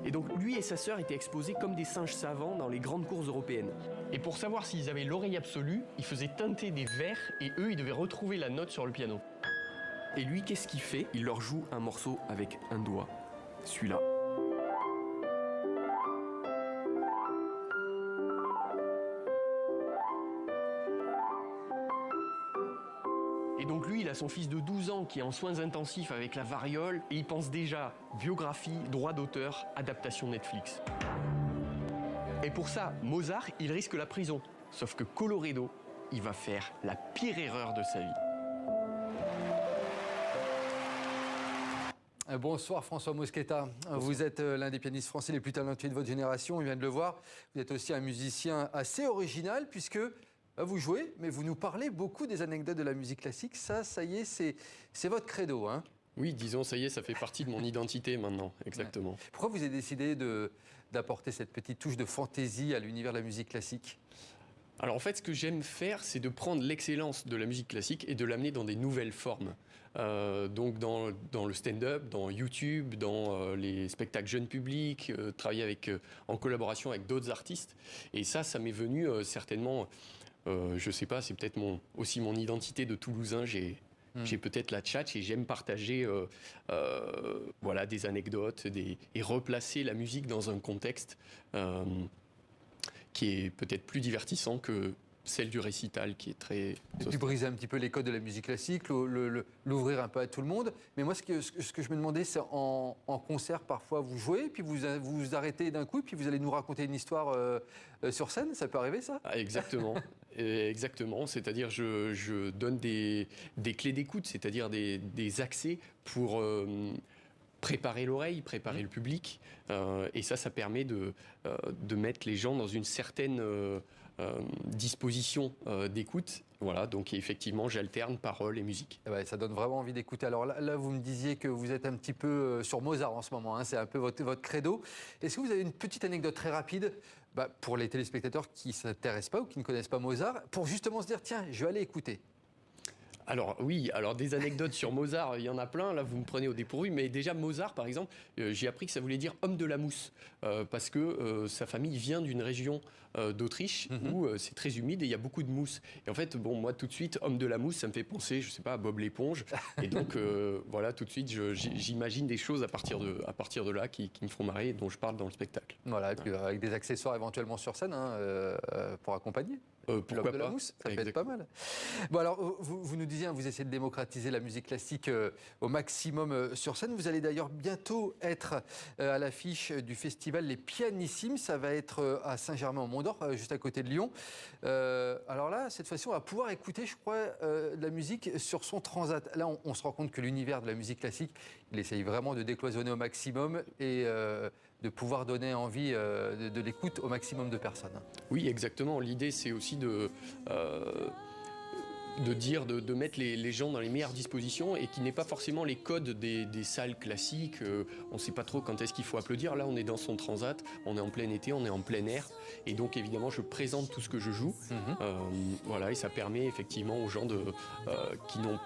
Et donc lui et sa sœur étaient exposés comme des singes savants dans les grandes cours européennes. Et pour savoir s'ils avaient l'oreille absolue, ils faisaient teinter des vers et eux, ils devaient retrouver la note sur le piano. Et lui, qu'est-ce qu'il fait? Il leur joue un morceau avec un doigt, celui-là. Et donc lui, il a son fils de 12 ans qui est en soins intensifs avec la variole et il pense déjà biographie, droit d'auteur, adaptation Netflix. Et pour ça, Mozart, il risque la prison. Sauf que Colloredo, il va faire la pire erreur de sa vie. Bonsoir François Mosqueta. Bonsoir. Vous êtes l'un des pianistes français les plus talentueux de votre génération, on vient de le voir. Vous êtes aussi un musicien assez original puisque vous jouez, mais vous nous parlez beaucoup des anecdotes de la musique classique. Ça y est, c'est votre credo, hein? Oui, disons, ça y est, ça fait partie de mon identité maintenant, exactement. Ouais. Pourquoi vous avez décidé d'apporter cette petite touche de fantaisie à l'univers de la musique classique? Alors en fait, ce que j'aime faire, c'est de prendre l'excellence de la musique classique et de l'amener dans des nouvelles formes. Donc dans le stand-up, dans YouTube, dans les spectacles jeunes publics, travailler en collaboration avec d'autres artistes. Et ça m'est venu certainement, je sais pas, c'est peut-être aussi mon identité de Toulousain. J'ai peut-être la tchatche et j'aime partager voilà, des anecdotes et replacer la musique dans un contexte qui est peut-être plus divertissant que celle du récital, qui est très... Et puis briser un petit peu les codes de la musique classique, l'ouvrir un peu à tout le monde. Mais moi, ce que je me demandais, c'est en concert, parfois, vous jouez, puis vous arrêtez d'un coup, puis vous allez nous raconter une histoire sur scène. Ça peut arriver, ça? Ah, exactement. Exactement. C'est-à-dire, je donne des clés d'écoute, c'est-à-dire des accès pour... préparer l'oreille, préparer le public, et ça permet de mettre les gens dans une certaine disposition d'écoute. Voilà, donc effectivement, j'alterne paroles et musique. Eh ben, ça donne vraiment envie d'écouter. Alors là, vous me disiez que vous êtes un petit peu sur Mozart en ce moment, hein, c'est un peu votre credo. Est-ce que vous avez une petite anecdote très rapide pour les téléspectateurs qui ne s'intéressent pas ou qui ne connaissent pas Mozart, pour justement se dire, tiens, je vais aller écouter? Alors oui, des anecdotes sur Mozart, il y en a plein, là vous me prenez au dépourvu, mais déjà Mozart par exemple, j'ai appris que ça voulait dire homme de la mousse, parce que sa famille vient d'une région d'Autriche où c'est très humide et il y a beaucoup de mousse. Et en fait, bon, moi tout de suite, homme de la mousse, ça me fait penser, je sais pas, à Bob l'éponge, et donc voilà, tout de suite, j'imagine des choses à partir de là qui me font marrer et dont je parle dans le spectacle. Voilà, et puis avec des accessoires éventuellement sur scène pour accompagner. Pourquoi de la mousse, ça peut être pas mal. Bon alors, vous nous disiez, vous essayez de démocratiser la musique classique au maximum sur scène. Vous allez d'ailleurs bientôt être à l'affiche du festival Les Pianissimes. Ça va être à Saint-Germain-en-Mont-d'Or, juste à côté de Lyon. Alors là, cette fois-ci, on va pouvoir écouter, je crois, de la musique sur son transat. Là, on se rend compte que l'univers de la musique classique, il essaye vraiment de décloisonner au maximum et de pouvoir donner envie de l'écoute au maximum de personnes. Oui, exactement. L'idée, c'est aussi de mettre les gens dans les meilleures dispositions et qui n'est pas forcément les codes des salles classiques. On ne sait pas trop quand est-ce qu'il faut applaudir. Là, on est dans son transat, on est en plein été, on est en plein air. Et donc, évidemment, je présente tout ce que je joue. Voilà, et ça permet effectivement aux gens qui n'ont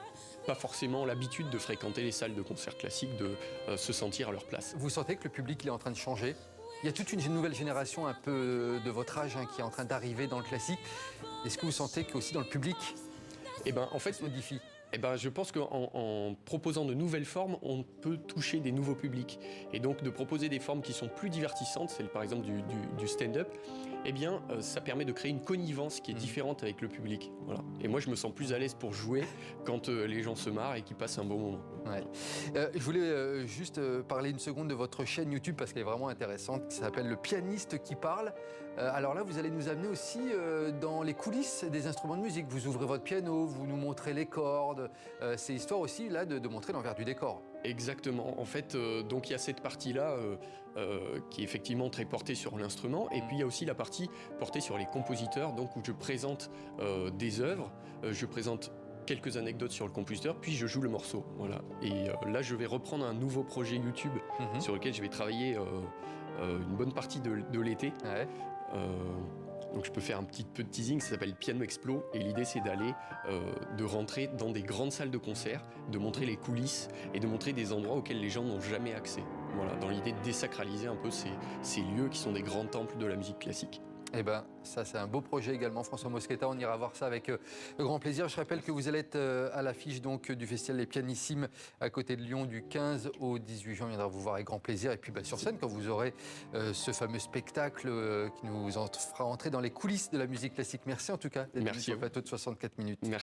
pas forcément l'habitude de fréquenter les salles de concert classiques de se sentir à leur place. Vous sentez que le public il est en train de changer? Il y a toute une nouvelle génération un peu de votre âge qui est en train d'arriver dans le classique. Est-ce que vous sentez qu'aussi dans le public, en fait, ça se modifie? Je pense qu'en proposant de nouvelles formes, on peut toucher des nouveaux publics. Et donc de proposer des formes qui sont plus divertissantes, c'est par exemple du stand-up, ça permet de créer une connivence qui est différente avec le public. Voilà. Et moi, je me sens plus à l'aise pour jouer quand les gens se marrent et qu'ils passent un bon moment. Ouais. Je voulais juste parler une seconde de votre chaîne YouTube parce qu'elle est vraiment intéressante, qui s'appelle Le Pianiste qui parle. Alors là, vous allez nous amener aussi dans les coulisses des instruments de musique. Vous ouvrez votre piano, vous nous montrez les cordes. C'est histoire aussi là de montrer l'envers du décor. Exactement. En fait, donc il y a cette partie-là qui est effectivement très portée sur l'instrument, et puis il y a aussi la partie portée sur les compositeurs, donc où je présente des œuvres, je présente quelques anecdotes sur le compositeur, puis je joue le morceau. Voilà. Et là, je vais reprendre un nouveau projet YouTube sur lequel je vais travailler une bonne partie de l'été. Ouais. Donc je peux faire un petit peu de teasing, ça s'appelle Piano Explo, et l'idée c'est de rentrer dans des grandes salles de concert, de montrer les coulisses et de montrer des endroits auxquels les gens n'ont jamais accès. Voilà, dans l'idée de désacraliser un peu ces lieux qui sont des grands temples de la musique classique. Eh bien, ça, c'est un beau projet également, François Mosqueta. On ira voir ça avec grand plaisir. Je rappelle que vous allez être à l'affiche donc du festival Les Pianissimes à côté de Lyon du 15 au 18 juin. On viendra vous voir avec grand plaisir. Et puis, sur scène, quand vous aurez ce fameux spectacle qui nous fera entrer dans les coulisses de la musique classique. Merci en tout cas d'être venu sur le plateau de 64 minutes. Merci.